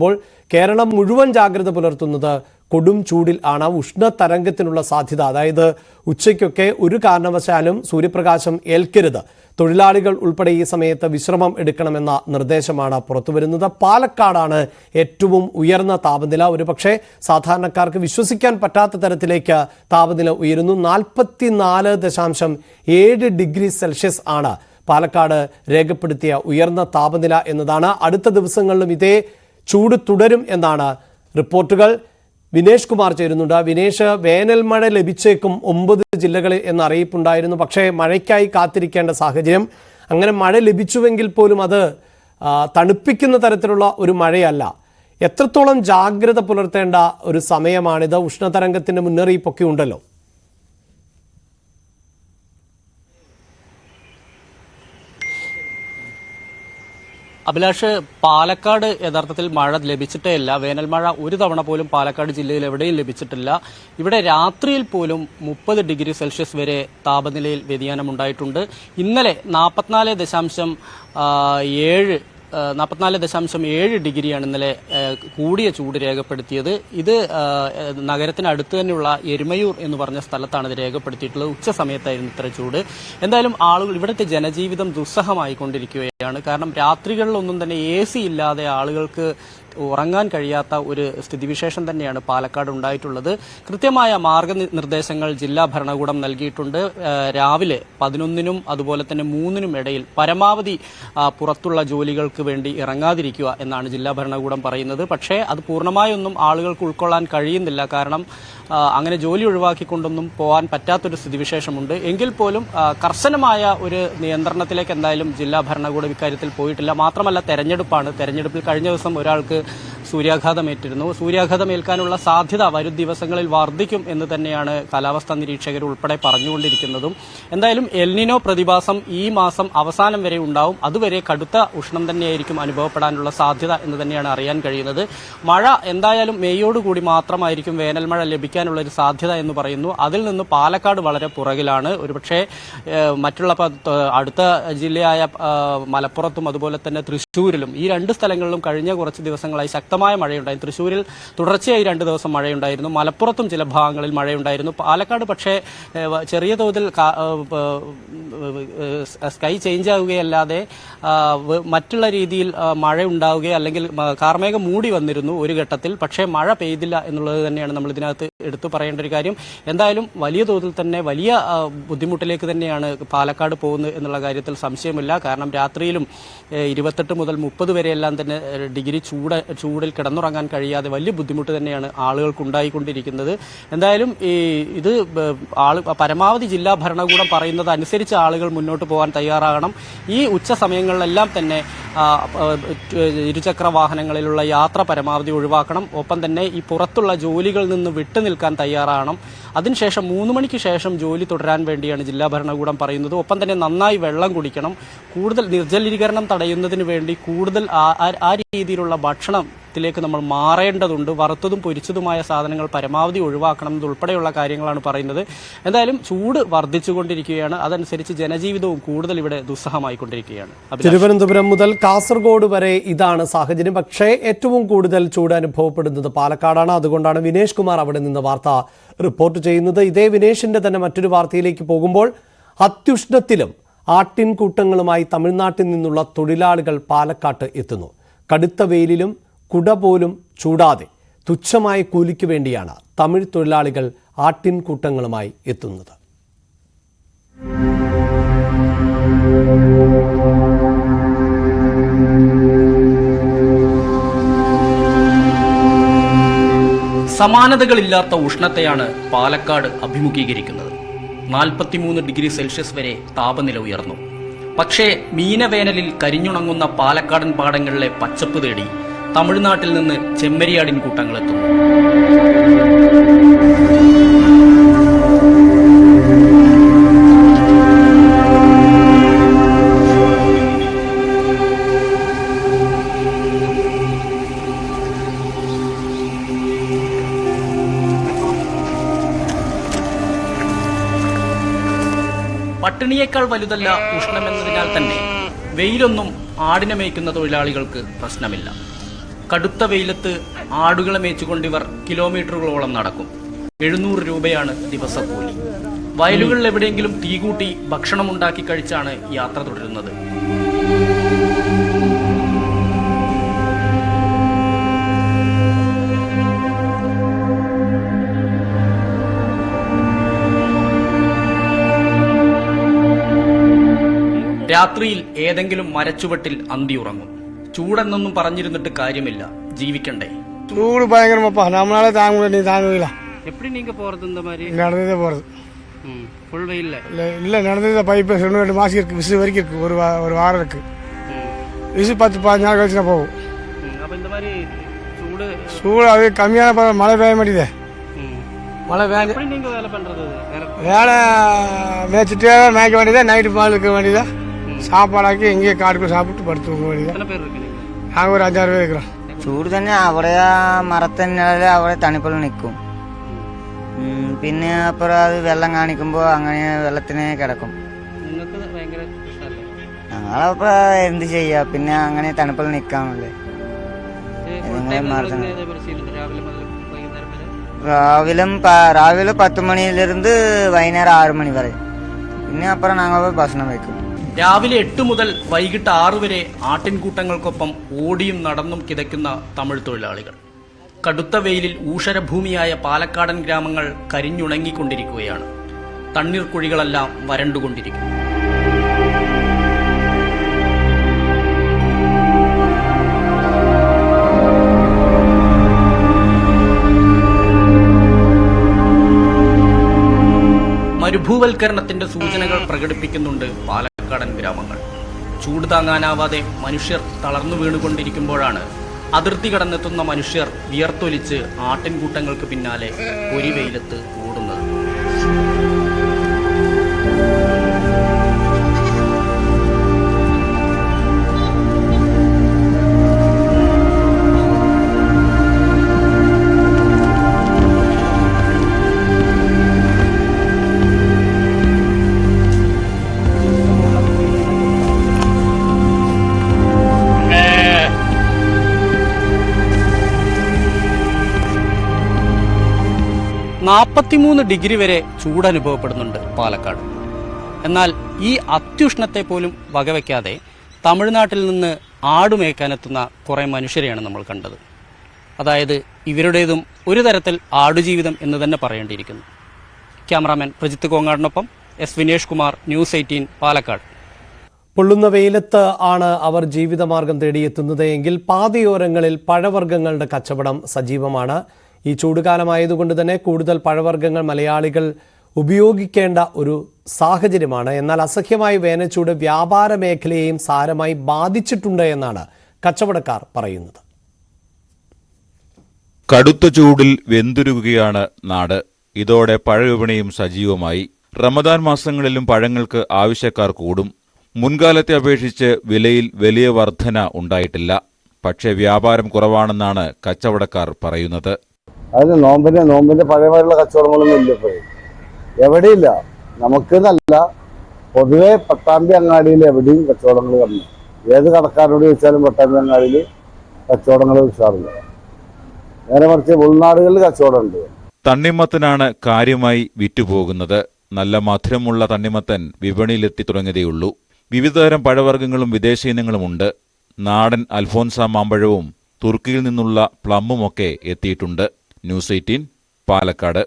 പ്പോൾ കേരളം മുഴുവൻ ജാഗ്രത പുലർത്തുന്നത് കൊടും ചൂടിൽ ആണ്. ഉഷ്ണതരംഗത്തിനുള്ള സാധ്യത, അതായത് ഉച്ചയ്ക്കൊക്കെ ഒരു കാരണവശാലും സൂര്യപ്രകാശം ഏൽക്കരുത്, തൊഴിലാളികൾ ഉൾപ്പെടെ ഈ സമയത്ത് വിശ്രമം എടുക്കണമെന്ന നിർദ്ദേശമാണ് പുറത്തുവരുന്നത്. പാലക്കാടാണ് ഏറ്റവും ഉയർന്ന താപനില. ഒരുപക്ഷെ സാധാരണക്കാർക്ക് വിശ്വസിക്കാൻ പറ്റാത്ത തരത്തിലേക്ക് താപനില ഉയരുന്നു. 44.7 ഡിഗ്രി സെൽഷ്യസ് ആണ് പാലക്കാട് രേഖപ്പെടുത്തിയ ഉയർന്ന താപനില എന്നതാണ്. അടുത്ത ദിവസങ്ങളിലും ഇതേ ചൂട് തുടരും എന്നാണ് റിപ്പോർട്ടുകൾ. വിനേഷ് കുമാർ ചേരുന്നുണ്ട്. വിനേഷ്, വേനൽ മഴ ലഭിച്ചേക്കും 9 ജില്ലകളിൽ എന്ന അറിയിപ്പുണ്ടായിരുന്നു. പക്ഷേ മഴയ്ക്കായി കാത്തിരിക്കേണ്ട സാഹചര്യം. അങ്ങനെ മഴ ലഭിച്ചുവെങ്കിൽ പോലും അത് തണുപ്പിക്കുന്ന തരത്തിലുള്ള ഒരു മഴയല്ല. എത്രത്തോളം ജാഗ്രത പുലർത്തേണ്ട ഒരു സമയമാണിത്? ഉഷ്ണതരംഗത്തിൻ്റെ മുന്നറിയിപ്പൊക്കെ ഉണ്ടല്ലോ. അഭിലാഷ്, പാലക്കാട് യഥാർത്ഥത്തിൽ മഴ ലഭിച്ചിട്ടേ ഇല്ല. വേനൽ മഴ ഒരു തവണ പോലും പാലക്കാട് ജില്ലയിൽ എവിടെയും ലഭിച്ചിട്ടില്ല. ഇവിടെ രാത്രിയിൽ പോലും 30 ഡിഗ്രി സെൽഷ്യസ് വരെ താപനിലയിൽ വ്യതിയാനമുണ്ടായിട്ടുണ്ട്. ഇന്നലെ 44.7 ഡിഗ്രിയാണ് ഇന്നലെ കൂടിയ ചൂട് രേഖപ്പെടുത്തിയത്. ഇത് നഗരത്തിനടുത്ത് തന്നെയുള്ള എരുമയൂർ എന്ന് പറഞ്ഞ സ്ഥലത്താണ് ഇത് രേഖപ്പെടുത്തിയിട്ടുള്ളത്. ഉച്ച സമയത്തായിരുന്നു ഇത്ര ചൂട്. എന്തായാലും ആളുകൾ, ഇവിടുത്തെ ജനജീവിതം ദുസ്സഹമായിക്കൊണ്ടിരിക്കുകയാണ്. കാരണം രാത്രികളിലൊന്നും തന്നെ AC ഇല്ലാതെ ആളുകൾക്ക് ഉറങ്ങാൻ കഴിയാത്ത ഒരു സ്ഥിതിവിശേഷം തന്നെയാണ് പാലക്കാട് ഉണ്ടായിട്ടുള്ളത്. കൃത്യമായ മാർഗനിർദ്ദേശങ്ങൾ ജില്ലാ ഭരണകൂടം നൽകിയിട്ടുണ്ട്. രാവിലെ 11നും അതുപോലെ തന്നെ 3നും ഇടയിൽ പരമാവധി പുറത്തുള്ള ജോലികൾക്ക് വേണ്ടി ഇറങ്ങാതിരിക്കുക എന്നാണ് ജില്ലാ ഭരണകൂടം പറയുന്നത്. പക്ഷേ അത് പൂർണ്ണമായൊന്നും ആളുകൾക്ക് ഉൾക്കൊള്ളാൻ കഴിയുന്നില്ല. കാരണം അങ്ങനെ ജോലി ഒഴിവാക്കിക്കൊണ്ടൊന്നും പോകാൻ പറ്റാത്തൊരു സ്ഥിതിവിശേഷമുണ്ട്. എങ്കിൽ പോലും കർശനമായ ഒരു നിയന്ത്രണത്തിലേക്ക് എന്തായാലും ജില്ലാ ഭരണകൂടം ഇക്കാര്യത്തിൽ പോയിട്ടില്ല. മാത്രമല്ല, തെരഞ്ഞെടുപ്പിൽ കഴിഞ്ഞ ദിവസം ഒരാൾക്ക് സൂര്യാഘാതമേറ്റിരുന്നു. സൂര്യാഘാതമേൽക്കാനുള്ള സാധ്യത വരും ദിവസങ്ങളിൽ വർദ്ധിക്കും എന്ന് തന്നെയാണ് കാലാവസ്ഥാ നിരീക്ഷകർ ഉൾപ്പെടെ പറഞ്ഞുകൊണ്ടിരിക്കുന്നതും. എന്തായാലും എൽനിനോ പ്രതിഭാസം ഈ മാസം അവസാനം വരെ ഉണ്ടാവും. അതുവരെ കടുത്ത ഉഷ്ണം തന്നെയായിരിക്കും അനുഭവപ്പെടാനുള്ള സാധ്യത എന്ന് തന്നെയാണ് അറിയാൻ കഴിയുന്നത്. മഴ എന്തായാലും മെയ്യോടുകൂടി മാത്രമായിരിക്കും വേനൽ മഴ ലഭിക്കാനുള്ള ഒരു സാധ്യത എന്ന് പറയുന്നു. അതിൽ നിന്ന് പാലക്കാട് വളരെ പുറകിലാണ്. ഒരുപക്ഷെ മറ്റുള്ള അടുത്ത ജില്ലയായ മലപ്പുറത്തും അതുപോലെ തന്നെ തൃശ്ശൂരിലും, ഈ 2 സ്ഥലങ്ങളിലും കഴിഞ്ഞ കുറച്ച് ദിവസങ്ങളായി ശക്തമായ മഴയുണ്ടായി. തൃശ്ശൂരിൽ തുടർച്ചയായി 2 ദിവസം മഴയുണ്ടായിരുന്നു. മലപ്പുറത്തും ചില ഭാഗങ്ങളിൽ മഴയുണ്ടായിരുന്നു. പാലക്കാട് പക്ഷേ ചെറിയ തോതിൽ സ്കൈ ചേഞ്ച് ആവുകയല്ലാതെ മറ്റുള്ള രീതിയിൽ മഴ ഉണ്ടാവുകയോ അല്ലെങ്കിൽ കാർമേഘം മൂടി വന്നിരുന്നു ഒരു ഘട്ടത്തിൽ. പക്ഷേ മഴ പെയ്തില്ല എന്നുള്ളത് തന്നെയാണ് നമ്മൾ ഇതിനകത്ത് എടുത്തു പറയേണ്ട ഒരു കാര്യം. എന്തായാലും വലിയ തോതിൽ തന്നെ വലിയ ബുദ്ധിമുട്ടിലേക്ക് തന്നെയാണ് പാലക്കാട് പോകുന്നത് എന്നുള്ള കാര്യത്തിൽ സംശയമില്ല. കാരണം രാത്രിയിലും 28 മുതൽ 30 വരെയെല്ലാം തന്നെ ഡിഗ്രി ചൂടിൽ കിടന്നുറങ്ങാൻ കഴിയാതെ വലിയ ബുദ്ധിമുട്ട് തന്നെയാണ് ആളുകൾക്ക് ഉണ്ടായിക്കൊണ്ടിരിക്കുന്നത്. എന്തായാലും ഇത് പരമാവധി ജില്ലാ ഭരണകൂടം പറയുന്നത് അനുസരിച്ച് ആളുകൾ മുന്നോട്ട് പോകാൻ തയ്യാറാകണം. ഈ ഉച്ച സമയങ്ങളിലെല്ലാം തന്നെ ഇരുചക്ര വാഹനങ്ങളിലുള്ള യാത്ര പരമാവധി ഒഴിവാക്കണം. ഒപ്പം തന്നെ ഈ പുറത്തുള്ള ജോലികളിൽ നിന്ന് വിട്ടുനിൽക്കാൻ തയ്യാറാകണം. അതിനുശേഷം 3 മണിക്ക് ശേഷം ജോലി തുടരാൻ വേണ്ടിയാണ് ജില്ലാ ഭരണകൂടം പറയുന്നത്. ഒപ്പം തന്നെ നന്നായി വെള്ളം കുടിക്കണം. കൂടുതൽ നിർജ്ജലീകരണം തടയുന്നതിന് വേണ്ടി കൂടുതൽ ആ രീതിയിലുള്ള ഭക്ഷണത്തിലേക്ക് നമ്മൾ മാറേണ്ടതുണ്ട്. വറുത്തതും പൊരിച്ചതുമായ സാധനങ്ങൾ പരമാവധി ഒഴിവാക്കണം എന്നതുൾപ്പെടെയുള്ള കാര്യങ്ങളാണ് പറയുന്നത്. എന്തായാലും ചൂട് വർദ്ധിച്ചുകൊണ്ടിരിക്കുകയാണ്. അതനുസരിച്ച് ജനജീവിതവും കൂടുതൽ ഇവിടെ ദുസ്സഹമായിക്കൊണ്ടിരിക്കുകയാണ്. തിരുവനന്തപുരം മുതൽ കാസർഗോഡ് വരെ ഇതാണ് സാഹചര്യം. പക്ഷേ ഏറ്റവും കൂടുതൽ ചൂട് അനുഭവപ്പെടുന്നത് പാലക്കാടാണ്. അതുകൊണ്ടാണ് വിനേഷ് കുമാർ അവിടെ നിന്ന് വാർത്ത റിപ്പോർട്ട് ചെയ്യുന്നത്. ഇതേ വിനേഷിന്റെ തന്നെ മറ്റൊരു വാർത്തയിലേക്ക് പോകുമ്പോൾ, അത്യുഷ്ണത്തിലും ആട്ടിൻകൂട്ടങ്ങളുമായി തമിഴ്നാട്ടിൽ നിന്നുള്ള തൊഴിലാളികൾ പാലക്കാട്ട് എത്തുന്നു. കടുത്ത വെയിലിലും കുട പോലും ചൂടാതെ തുച്ഛമായ കൂലിക്ക് വേണ്ടിയാണ് തമിഴ് തൊഴിലാളികൾ ആട്ടിൻകൂട്ടങ്ങളുമായി എത്തുന്നത്. സമാനതകളില്ലാത്ത ഉഷ്ണത്തെയാണ് പാലക്കാട് അഭിമുഖീകരിക്കുന്നത്. 43 ഡിഗ്രി സെൽഷ്യസ് വരെ താപനില ഉയർന്നു. പക്ഷേ മീനവേനലിൽ കരിഞ്ഞുണങ്ങുന്ന പാലക്കാടൻ പാടങ്ങളിലെ പച്ചപ്പ് തേടി തമിഴ്നാട്ടിൽ നിന്ന് ചെമ്മരിയാടിൻ കൂട്ടങ്ങളെത്തുന്നു. പട്ടിണിയേക്കാൾ വലുതല്ല ഉഷ്ണമെന്നതിനാൽ തന്നെ വെയിലൊന്നും ആടിനെ മേയ്ക്കുന്ന തൊഴിലാളികൾക്ക് പ്രശ്നമില്ല. കടുത്ത വെയിലത്ത് ആടുകളെ മേച്ചുകൊണ്ടിവർ കിലോമീറ്ററുകളോളം നടക്കും. 700 രൂപയാണ് ദിവസക്കൂലി. വയലുകളിൽ എവിടെയെങ്കിലും തീ കൂട്ടി ഭക്ഷണം ഉണ്ടാക്കി കഴിച്ചാണ് യാത്ര തുടരുന്നത്. രാത്രിയിൽ ഏതെങ്കിലും മരച്ചുവട്ടിൽ അന്തിയുറങ്ങും. ചൂടെന്നൊന്നും പറഞ്ഞിരുന്നിട്ട് കാര്യമില്ല, ജീവിക്കണ്ടേ. ചൂട് ഭയങ്കരമാ, നമ്മളാലെ താങ്ങില്ല. எப்படி நீங்க போறது இந்த மாதிரி? நடந்ததே போறது. ஃபுல் வெயில்ல இல்ல நடந்தது பைப்பு 2 மாசம் இருக்கு, விசு வரைக்கும் இருக்கு, ஒரு வாரம் இருக்கு. விசு 10-15 நாள் கழிச்சு போகும். அப்ப இந்த மாதிரி சூடு அது கம்மியான மழை பெய்ய மாட்டேங்குது. மழை பெய்ய எப்படி நீங்க வேலை பண்றது? வேலை மேய்ச்சிட்டு மேய்க்க வேண்டியதா, நைட்டு பால் வைக்க வேண்டியதா, சாப்பாடாக்கி எங்கேயே காட்டுக்கு சாப்பிட்டு படுத்து தூங்க வேண்டியதா. எத்தனை பேர் இருக்கு? நாங்கள் ஒரு 5-6 பேர் இருக்கிறோம். ചൂട് തന്നെ അവിടെ മരത്തന്നെ അവിടെ തണുപ്പിൽ നിൽക്കും. പിന്നെ അപ്പുറം അത് വെള്ളം കാണിക്കുമ്പോൾ അങ്ങനെ വെള്ളത്തിന് കിടക്കും. ഞങ്ങളപ്പോ എന്ത് ചെയ്യാ, പിന്നെ അങ്ങനെ തണുപ്പിൽ നിൽക്കാമല്ലേ. രാവിലെ 10 മണിയിലിരുന്ന് വൈകുന്നേരം 6 മണി വരെ. പിന്നെ അപ്പുറം ഞങ്ങൾ ഭക്ഷണം വയ്ക്കും. രാവിലെ 8 മുതൽ വൈകിട്ട് 6 വരെ ആട്ടിൻകൂട്ടങ്ങൾക്കൊപ്പം ഓടിയും നടന്നും കിതയ്ക്കുന്ന തമിഴ് തൊഴിലാളികൾ. കടുത്ത വെയിലിൽ ഊഷരഭൂമിയായ പാലക്കാടൻ ഗ്രാമങ്ങൾ കരിഞ്ഞുണങ്ങിക്കൊണ്ടിരിക്കുകയാണ്. തണ്ണീർക്കുഴികളെല്ലാം വരണ്ടുകൊണ്ടിരിക്കുന്നു. മരുഭൂവൽക്കരണത്തിന്റെ സൂചനകൾ പ്രകടിപ്പിക്കുന്നുണ്ട് പാലക്കാടൻ ഗ്രാമങ്ങൾ. ചൂട് താങ്ങാനാവാതെ മനുഷ്യർ തളർന്നു വീണുകൊണ്ടിരിക്കുമ്പോഴാണ് അതിർത്തി കടന്നെത്തുന്ന മനുഷ്യർ വിയർത്തൊലിച്ച് ആട്ടിൻകൂട്ടങ്ങൾക്ക് പിന്നാലെ ഒരു വെയിലത്ത് ഓടുന്നത്. -43 ഡിഗ്രി വരെ ചൂടനുഭവപ്പെടുന്നുണ്ട് പാലക്കാട്. എന്നാൽ ഈ അത്യുഷ്ണത്തെ പോലും വകവയ്ക്കാതെ തമിഴ്നാട്ടിൽ നിന്ന് ആടുമേക്കാനെത്തുന്ന കുറേ മനുഷ്യരെയാണ് നമ്മൾ കണ്ടത്. അതായത് ഇവരുടേതും ഒരു തരത്തിൽ ആടുജീവിതം എന്ന് തന്നെ പറയേണ്ടിയിരിക്കുന്നു. ക്യാമറാമാൻ പ്രജിത്ത് കോങ്ങാടിനൊപ്പം എസ് വിനേഷ് കുമാർ, ന്യൂസ് 18, പാലക്കാട്. പൊള്ളുന്ന വെയിലത്ത് ആണ് അവർ ജീവിതമാർഗം തേടിയെത്തുന്നത് എങ്കിൽ പാതയോരങ്ങളിൽ പഴവർഗ്ഗങ്ങളുടെ കച്ചവടം സജീവമാണ്. ഈ ചൂടുകാലമായതുകൊണ്ട് തന്നെ കൂടുതൽ പഴവർഗ്ഗങ്ങൾ മലയാളികൾ ഉപയോഗിക്കേണ്ട ഒരു സാഹചര്യമാണ്. എന്നാൽ അസഹ്യമായ വേനൽച്ചൂട് വ്യാപാര മേഖലയെയും സാരമായി ബാധിച്ചിട്ടുണ്ട് എന്നാണ് കച്ചവടക്കാർ പറയുന്നത്. കടുത്ത ചൂടിൽ വെന്തുരുകുകയാണ് നാട്. ഇതോടെ പഴവിപണിയും സജീവമായി. റമദാൻ മാസങ്ങളിലും പഴങ്ങൾക്ക് ആവശ്യക്കാർ കൂടും. മുൻകാലത്തെ അപേക്ഷിച്ച് വിലയിൽ വലിയ വർധന ഉണ്ടായിട്ടില്ല. പക്ഷേ വ്യാപാരം കുറവാണെന്നാണ് കച്ചവടക്കാർ പറയുന്നത്. അതിന് നോമ്പിന്റെ പഴയമായിട്ടുള്ള കച്ചവടങ്ങളൊന്നും ഇല്ല ഇപ്പോഴും, എവിടെയില്ല. നമുക്ക് നല്ല പൊതുവെ പട്ടാമ്പി അങ്ങാടിയിൽ എവിടെയും കച്ചവടങ്ങൾ കമ്മി. ഏത് കടക്കാരോട് ചോദിച്ചാലും പട്ടാമ്പി അങ്ങാടിയിൽ കച്ചവടങ്ങൾ ഉഷാറില്ല. നേരെ മറിച്ച് ഉൾനാടുകളിൽ കച്ചവടമുണ്ട്. തണ്ണിമത്തനാണ് കാര്യമായി വിറ്റുപോകുന്നത്. നല്ല മധുരമുള്ള തണ്ണിമത്തൻ വിപണിയിലെത്തി തുടങ്ങിയതേയുള്ളൂ. വിവിധതരം പഴവർഗ്ഗങ്ങളും വിദേശ ഇനങ്ങളുമുണ്ട്. നാടൻ അൽഫോൻസ മാമ്പഴവും തുർക്കിയിൽ നിന്നുള്ള പ്ലമ്മുമൊക്കെ എത്തിയിട്ടുണ്ട്. ന്യൂസ് 18, പാലക്കാട്.